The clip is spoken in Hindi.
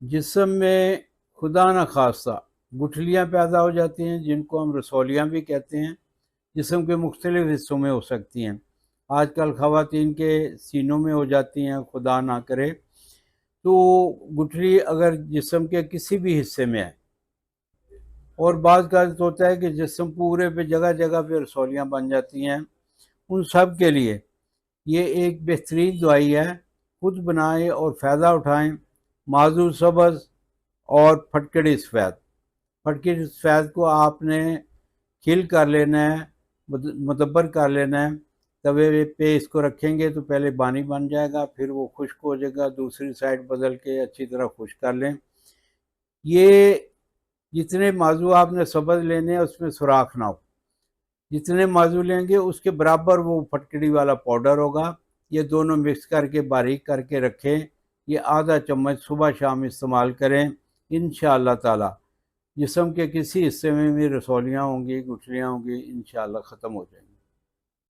जिस्म में खुदा न खास्ता गुठलियाँ पैदा हो जाती हैं, जिनको हम रसौलियाँ भी कहते हैं। जिस्म के मुख्तलिफ हिस्सों में हो सकती हैं। आजकल ख़वातीन के सीनों में हो जाती हैं, खुदा ना करे। तो गुठली अगर जिस्म के किसी भी हिस्से में है, और बाज़ का होता है कि जिस्म पूरे पे जगह जगह पे रसौलियाँ बन जाती हैं, उन सब के लिए ये एक बेहतरीन दवाई है। खुद बनाएं और फ़ायदा उठाएं। माजूर सब्ज़ और फटकड़ी सफ़ेद। फटकड़ी सफ़ेद को आपने खिल कर लेना है, मुदब्बर कर लेना है। तवे पे इसको रखेंगे तो पहले पानी बन जाएगा, फिर वो खुश्क हो जाएगा। दूसरी साइड बदल के अच्छी तरह खुश्क कर लें। ये जितने माजू आपने सब्ज़ लेने हैं उसमें सुराख ना हो। जितने माजू लेंगे उसके बराबर वो फटकड़ी वाला पाउडर होगा। ये दोनों मिक्स करके बारीक करके रखें। ये आधा चम्मच सुबह शाम इस्तेमाल करें। इंशाअल्लाह ताला जिस्म के किसी हिस्से में भी रसौलियाँ होंगी, गुठलियाँ होंगी, इंशाअल्लाह ख़त्म हो जाएंगी।